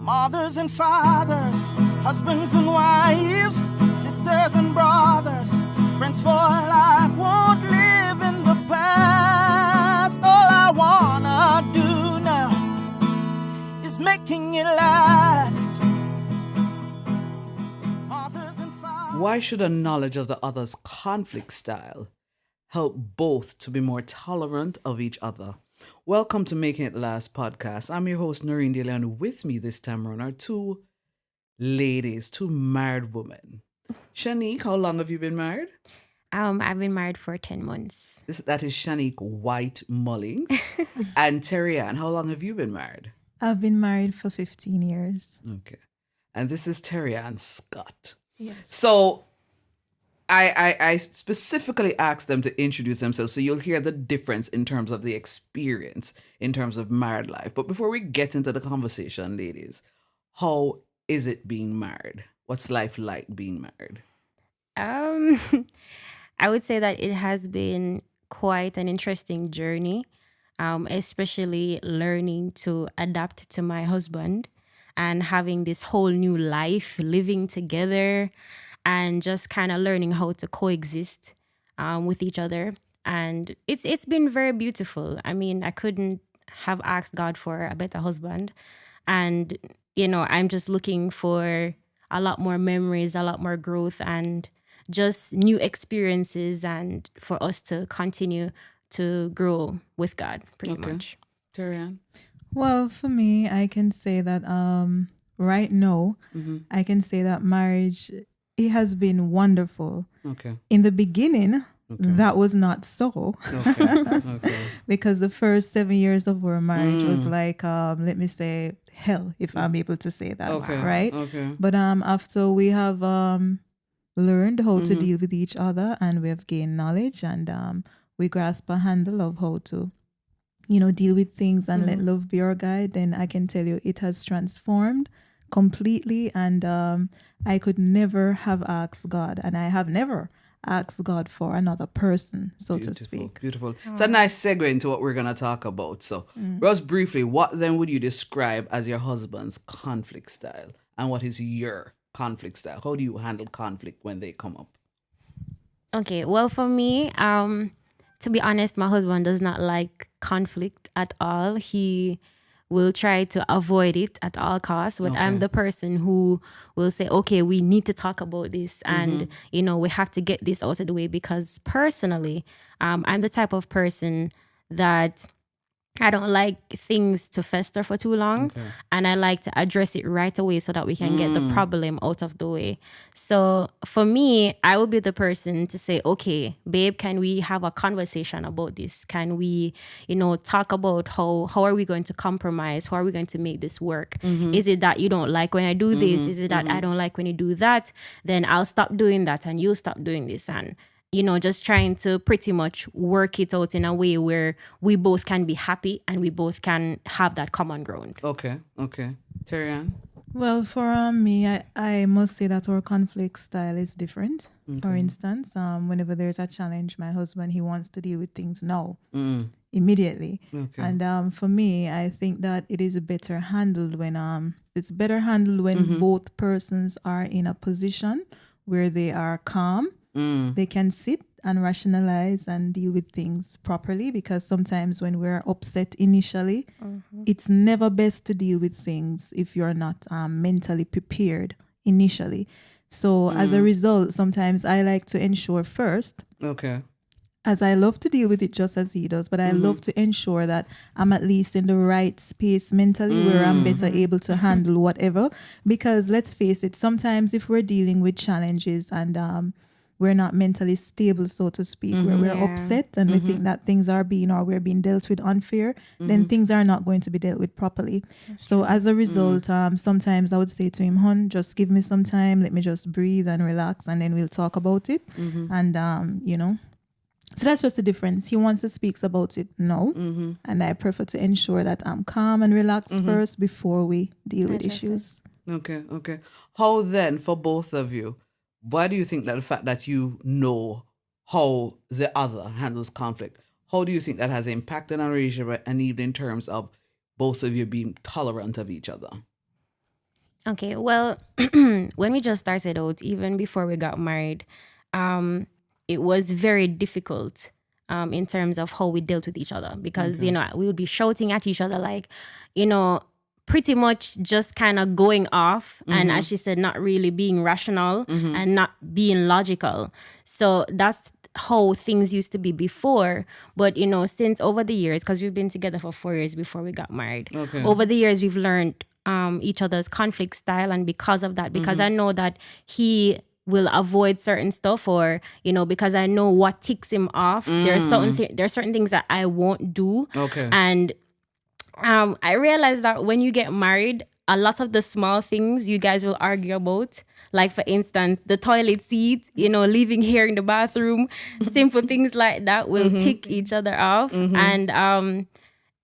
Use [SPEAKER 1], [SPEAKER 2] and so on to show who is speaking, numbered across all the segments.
[SPEAKER 1] Mothers and fathers, husbands and wives, sisters and brothers, friends for life, won't live in the past. All I wanna do now is making it last. Mothers and fathers.
[SPEAKER 2] Why should a knowledge of the other's conflict style help both to be more tolerant of each other? Welcome to Making It Last podcast. I'm your host, Noreen Daly, and with me this time around are two ladies, two married women. Shanique, how long have you been married?
[SPEAKER 3] I've been married for 10 months.
[SPEAKER 2] That is Shanique White Mullings. And Terry Ann, how long have you been married?
[SPEAKER 4] I've been married for 15 years.
[SPEAKER 2] Okay. And this is Terry Ann Scott.
[SPEAKER 4] Yes.
[SPEAKER 2] So I specifically asked them to introduce themselves, so you'll hear the difference in terms of the experience in terms of married life. But before we get into the conversation, ladies, how is it being married? What's life like being married?
[SPEAKER 3] I would say that it has been quite an interesting journey, especially learning to adapt to my husband and having this whole new life, living together, and just kind of learning how to coexist with each other. And it's been very beautiful. I mean, I couldn't have asked God for a better husband. And, I'm just looking for a lot more memories, a lot more growth, and just new experiences, and for us to continue to grow with God, pretty much.
[SPEAKER 2] Terry Ann?
[SPEAKER 4] Well, for me, I can say that right now, I can say that marriage, it has been wonderful.
[SPEAKER 2] Okay.
[SPEAKER 4] In the beginning, that was not so.
[SPEAKER 2] Okay.
[SPEAKER 4] Because the first 7 years of our marriage was like, let me say, hell, if I'm able to say that, right?
[SPEAKER 2] Okay.
[SPEAKER 4] But after we have learned how to deal with each other, and we have gained knowledge, and we grasp a handle of how to, deal with things and let love be our guide, then I can tell you it has transformed completely. And I could never have asked God, and I have never asked God for another person, so to speak.
[SPEAKER 2] Beautiful. It's a nice segue into what we're going to talk about. So, just briefly, what then would you describe as your husband's conflict style? And what is your conflict style? How do you handle conflict when they come up?
[SPEAKER 3] Okay, well, for me, to be honest, my husband does not like conflict at all. He will try to avoid it at all costs. But I'm the person who will say, okay, we need to talk about this, and, we have to get this out of the way, because personally, I'm the type of person that I don't like things to fester for too long, and I like to address it right away so that we can get the problem out of the way. So for me, I will be the person to say, okay, babe, can we have a conversation about this? Can we, talk about how are we going to compromise? How are we going to make this work? Is it that you don't like when I do this? Is it that I don't like when you do that? Then I'll stop doing that and you'll stop doing this. And just trying to pretty much work it out in a way where we both can be happy and we both can have that common ground.
[SPEAKER 2] Okay. Terry Ann?
[SPEAKER 4] Well, for me, I must say that our conflict style is different. For instance, whenever there's a challenge, my husband, he wants to deal with things now, immediately.
[SPEAKER 2] Okay.
[SPEAKER 4] And for me, I think that it is better handled when both persons are in a position where they are calm. They can sit and rationalize and deal with things properly, because sometimes when we're upset initially, it's never best to deal with things if you're not mentally prepared initially. So as a result, sometimes I like to ensure first, as I love to deal with it just as he does, but I love to ensure that I'm at least in the right space mentally where I'm better able to handle whatever. Because let's face it, sometimes if we're dealing with challenges and we're not mentally stable, so to speak, where we're upset and we think that we're being dealt with unfair, then things are not going to be dealt with properly. So as a result, sometimes I would say to him, hon, just give me some time, let me just breathe and relax, and then we'll talk about it. And, so that's just the difference. He wants to speak about it now, and I prefer to ensure that I'm calm and relaxed first before we deal with issues.
[SPEAKER 2] Okay. How then, for both of you, why do you think that the fact that you know how the other handles conflict, how do you think that has impacted our relationship, and even in terms of both of you being tolerant of each other?
[SPEAKER 3] Okay, well, when we just started out, even before we got married, it was very difficult in terms of how we dealt with each other because, we would be shouting at each other like, you know, pretty much just kind of going off. And as she said, not really being rational and not being logical. So that's how things used to be before. But, since over the years, because we've been together for 4 years before we got married, over the years, we've learned each other's conflict style. And because of that, because I know that he will avoid certain stuff or, because I know what ticks him off. There are certain things that I won't do.
[SPEAKER 2] Okay.
[SPEAKER 3] And I realized that when you get married, a lot of the small things you guys will argue about. Like, for instance, the toilet seat, leaving hair in the bathroom, simple things like that will tick each other off. And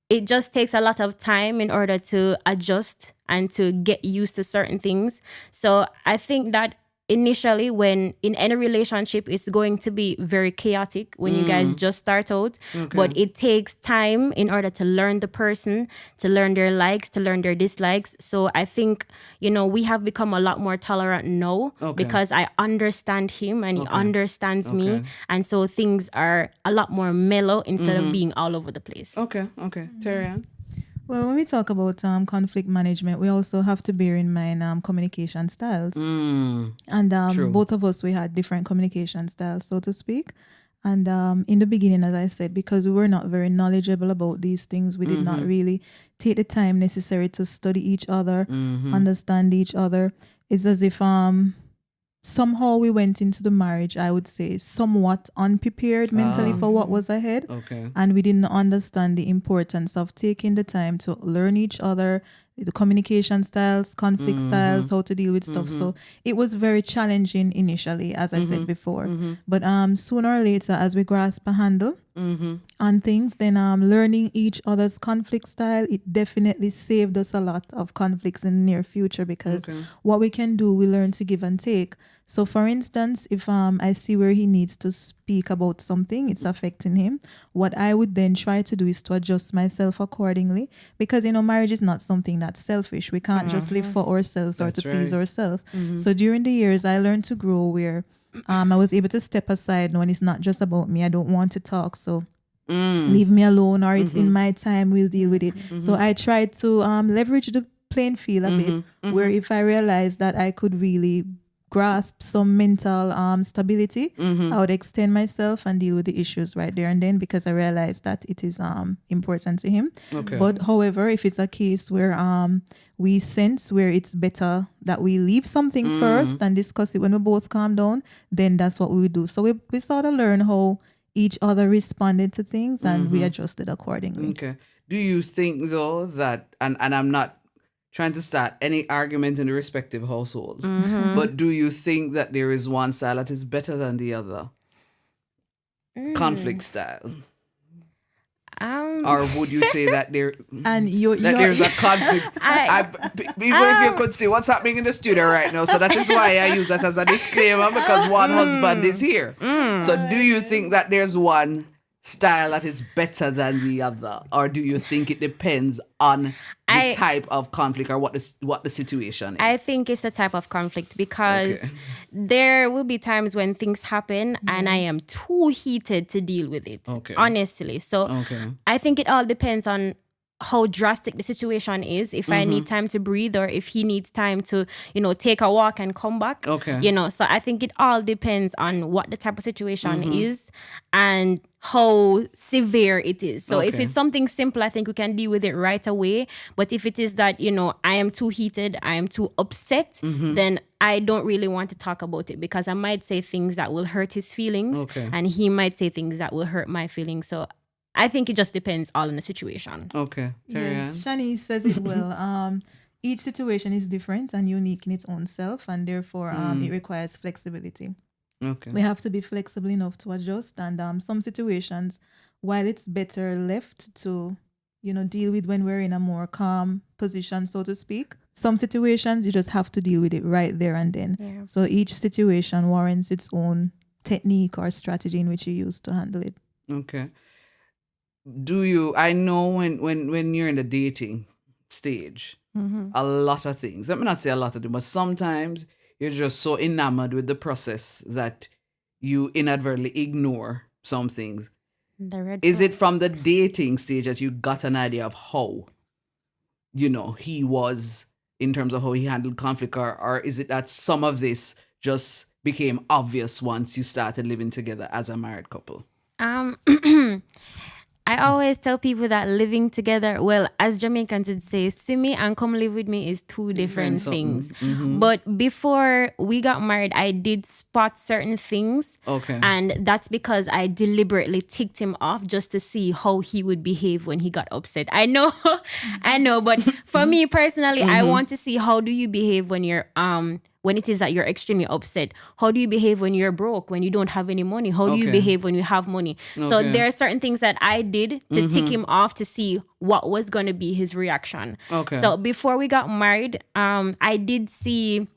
[SPEAKER 3] it just takes a lot of time in order to adjust and to get used to certain things. So I think that initially, when in any relationship, it's going to be very chaotic when you guys just start out. But it takes time in order to learn the person, to learn their likes, to learn their dislikes. So I think, we have become a lot more tolerant now because I understand him and he understands me. And so things are a lot more mellow instead of being all over the place.
[SPEAKER 2] Okay. Terry-Ann?
[SPEAKER 4] Well, when we talk about conflict management, we also have to bear in mind communication styles. And both of us, we had different communication styles, so to speak. And in the beginning, as I said, because we were not very knowledgeable about these things, we did not really take the time necessary to study each other, understand each other. It's as if somehow we went into the marriage, I would say, somewhat unprepared mentally for what was ahead. And we didn't understand the importance of taking the time to learn each other, the communication styles, conflict styles, how to deal with stuff. So it was very challenging initially, as I said before. But sooner or later, as we grasp a handle on things, then learning each other's conflict style, it definitely saved us a lot of conflicts in the near future because what we can do, we learn to give and take. So for instance, if I see where he needs to speak about something, it's affecting him, what I would then try to do is to adjust myself accordingly because, marriage is not something that's selfish. We can't just live for ourselves or to please ourselves. So during the years, I learned to grow where I was able to step aside when it's not just about me. I don't want to talk, so leave me alone, or it's in my time, we'll deal with it. So I tried to leverage the playing field a bit, where if I realized that I could really grasp some mental stability, I would extend myself and deal with the issues right there and then because I realized that it is important to him. But however, if it's a case where we sense where it's better that we leave something first and discuss it when we both calm down, then that's what we would do. So we sort of learn how each other responded to things and we adjusted accordingly.
[SPEAKER 2] Okay. Do you think though that, and I'm not trying to start any argument in the respective households, but do you think that there is one style that is better than the other? Conflict style. Or would you say that there's a conflict? Even if you could see what's happening in the studio right now, so that is why I use that as a disclaimer because one husband is here. So do you think that there's one style that is better than the other, or do you think it depends on the type of conflict or what the situation is?
[SPEAKER 3] I think it's the type of conflict because there will be times when things happen and I am too heated to deal with it, honestly. So I think it all depends on how drastic the situation is, if I need time to breathe or if he needs time to, take a walk and come back. So I think it all depends on what the type of situation is and how severe it is. So if it's something simple, I think we can deal with it right away. But if it is that, I am too heated, I am too upset, then I don't really want to talk about it because I might say things that will hurt his feelings and he might say things that will hurt my feelings. So I think it just depends all on the situation.
[SPEAKER 2] Okay.
[SPEAKER 4] Yes, Shanique says it well. Each situation is different and unique in its own self, and therefore it requires flexibility. We have to be flexible enough to adjust, and some situations, while it's better left to, deal with when we're in a more calm position, so to speak, some situations you just have to deal with it right there and then. Yeah. So each situation warrants its own technique or strategy in which you use to handle it.
[SPEAKER 2] Okay. I know when you're in the dating stage. A lot of things. Let me not say a lot of them, but sometimes you're just so enamored with the process that you inadvertently ignore some things. Is it from the dating stage that you got an idea of how, he was in terms of how he handled conflict, or is it that some of this just became obvious once you started living together as a married couple?
[SPEAKER 3] I always tell people that living together, well, as Jamaicans would say, see me and come live with me is two different things. But before we got married, I did spot certain things.
[SPEAKER 2] Okay.
[SPEAKER 3] And that's because I deliberately ticked him off just to see how he would behave when he got upset. I know, but for me personally, I want to see how do you behave when you're when it is that you're extremely upset. How do you behave when you're broke, when you don't have any money? How do you behave when you have money? So there are certain things that I did to tick him off to see what was going to be his reaction.
[SPEAKER 2] Okay.
[SPEAKER 3] So before we got married, I did see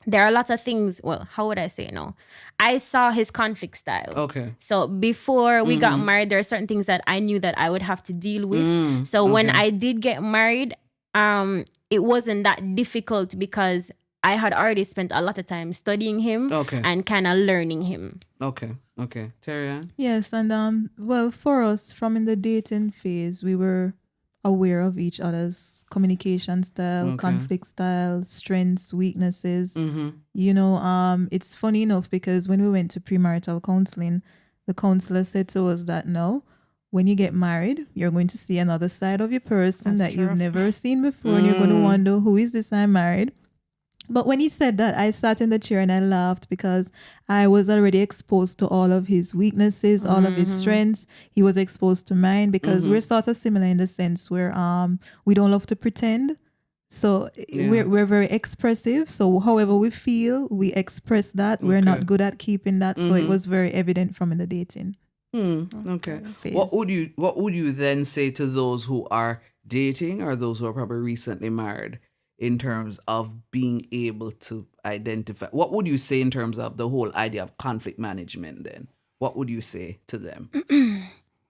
[SPEAKER 3] there are lots of things. Well, how would I say no? I saw his conflict style.
[SPEAKER 2] Okay.
[SPEAKER 3] So before we got married, there are certain things that I knew that I would have to deal with. So when I did get married, it wasn't that difficult because I had already spent a lot of time studying him and kind of learning him.
[SPEAKER 2] Okay. Terry?
[SPEAKER 4] Yes, and well, for us, from in the dating phase, we were aware of each other's communication style, conflict style, strengths, weaknesses. It's funny enough because when we went to premarital counseling, the counselor said to us that no, when you get married, you're going to see another side of your person that you've never seen before, and you're going to wonder, who is this I married? But when he said that, I sat in the chair and I laughed because I was already exposed to all of his weaknesses, all of his strengths. He was exposed to mine because we're sort of similar in the sense where we don't love to pretend. So we're very expressive. So however we feel, we express that. We're not good at keeping that. So it was very evident from in the dating.
[SPEAKER 2] Okay.
[SPEAKER 4] Phase.
[SPEAKER 2] What would you then say to those who are dating or those who are probably recently married in terms of being able to identify? What would you say in terms of the whole idea of conflict management then? What would you say to them?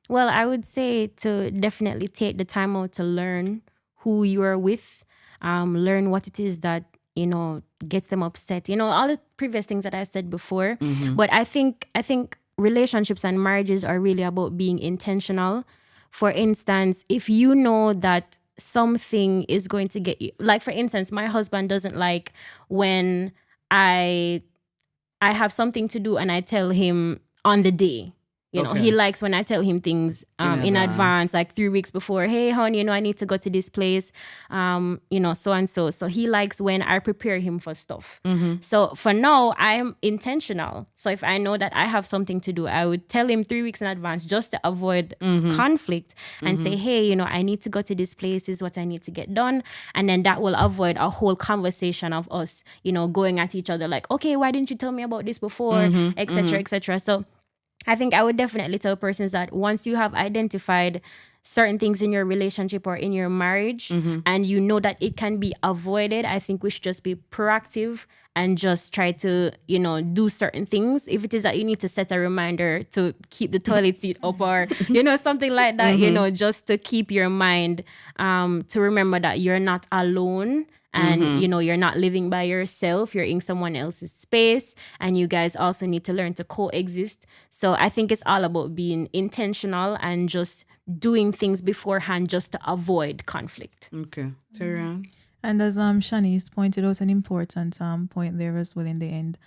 [SPEAKER 3] Well, I would say to definitely take the time out to learn who you are with, learn what it is that, gets them upset. All the previous things that I said before. But I think relationships and marriages are really about being intentional. For instance, if you know that something is going to get you, like for instance, my husband doesn't like when I have something to do and I tell him on the day. He likes when I tell him things in advance, like 3 weeks before. Hey, honey, I need to go to this place, so and so. So he likes when I prepare him for stuff. So for now, I'm intentional. So if I know that I have something to do, I would tell him 3 weeks in advance just to avoid conflict and say, hey, I need to go to this place. This is what I need to get done. And then that will avoid a whole conversation of us, going at each other like, okay, why didn't you tell me about this before, etc., etc. So I think I would definitely tell persons that once you have identified certain things in your relationship or in your marriage and you know that it can be avoided, I think we should just be proactive and just try to, do certain things. If it is that you need to set a reminder to keep the toilet seat up or, something like that, just to keep your mind to remember that you're not alone. And, you're not living by yourself. You're in someone else's space. And you guys also need to learn to coexist. So I think it's all about being intentional and just doing things beforehand just to avoid conflict.
[SPEAKER 2] Okay. Terry?
[SPEAKER 4] And as Shanice pointed out an important point there as well in the end,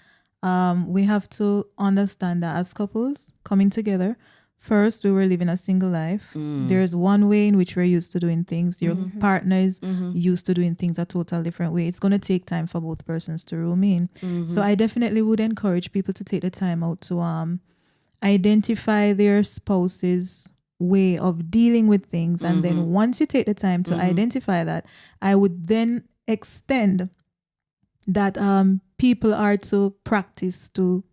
[SPEAKER 4] we have to understand that as couples coming together, first, we were living a single life. There's one way in which we're used to doing things. Your partner is used to doing things a total different way. It's going to take time for both persons to room in. So I definitely would encourage people to take the time out to identify their spouse's way of dealing with things. And then once you take the time to identify that, I would then extend that people are to practice to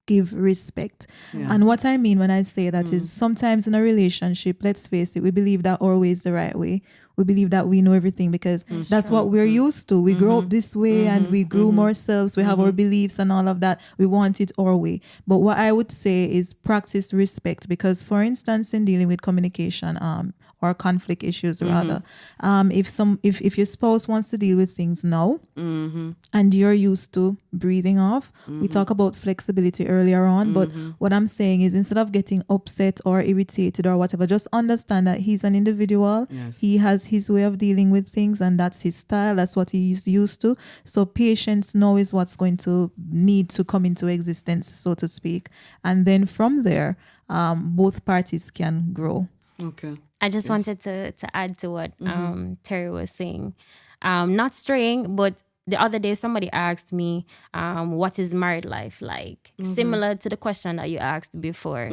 [SPEAKER 4] give respect. And what I mean when I say that is sometimes in a relationship, let's face it, we believe that our way is the right way. We believe that we know everything because that's what we're used to. We grow up this way and we groom ourselves. We have our beliefs and all of that. We want it our way. But what I would say is practice respect because, for instance, in dealing with communication or conflict issues rather. If your spouse wants to deal with things now and you're used to breathing off, we talk about flexibility earlier on, but what I'm saying is instead of getting upset or irritated or whatever, just understand that he's an individual.
[SPEAKER 2] Yes.
[SPEAKER 4] He has his way of dealing with things and that's his style. That's what he's used to. So patience now is what's going to need to come into existence, so to speak. And then from there, both parties can grow.
[SPEAKER 2] Okay.
[SPEAKER 3] I just wanted to add to what Terry was saying. Not straying, but the other day somebody asked me, what is married life like? Similar to the question that you asked before.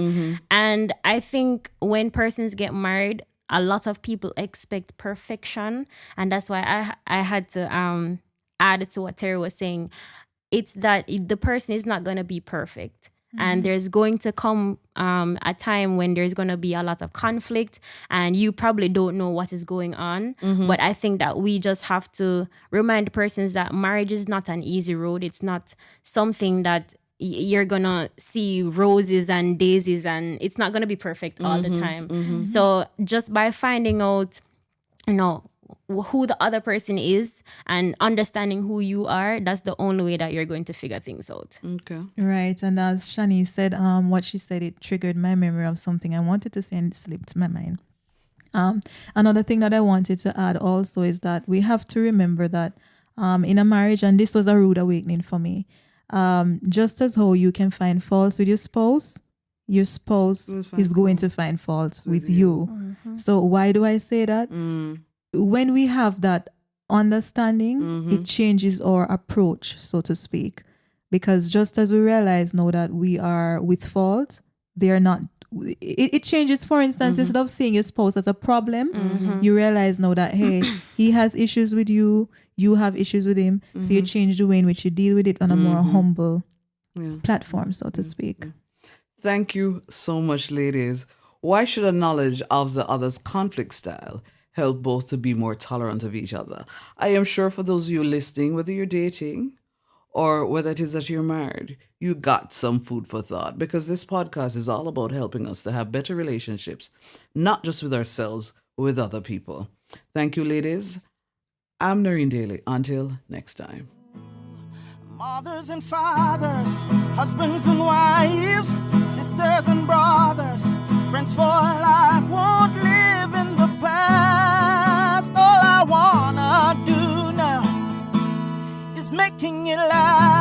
[SPEAKER 3] And I think when persons get married, a lot of people expect perfection. And that's why I had to add to what Terry was saying. It's that the person is not going to be perfect. And there's going to come a time when there's going to be a lot of conflict and you probably don't know what is going on. But I think that we just have to remind persons that marriage is not an easy road. It's not something that you're going to see roses and daisies and it's not going to be perfect all the time. So just by finding out, who the other person is and understanding who you are, that's the only way that you're going to figure things out.
[SPEAKER 2] Okay.
[SPEAKER 4] Right. And as Shani said, what she said, it triggered my memory of something I wanted to say and it slipped my mind. Another thing that I wanted to add also is that we have to remember that in a marriage, and this was a rude awakening for me, just as how you can find faults with your spouse is going to find faults with you. So why do I say that? When we have that understanding, it changes our approach, so to speak. Because just as we realize now that we are with fault, they are not. It changes. For instance, instead of seeing your spouse as a problem, you realize now that, hey, he has issues with you, you have issues with him. So you change the way in which you deal with it on a more humble platform, so to speak.
[SPEAKER 2] Thank you so much, ladies. Why should a knowledge of the other's conflict style help both to be more tolerant of each other? I am sure for those of you listening, whether you're dating or whether it is that you're married, you got some food for thought, because this podcast is all about helping us to have better relationships, not just with ourselves, but with other people. Thank you, ladies. I'm Noreen Daly. Until next time.
[SPEAKER 1] Mothers and fathers, husbands and wives, sisters and brothers, friends for life, won't live in the past. All I wanna do now is making it last.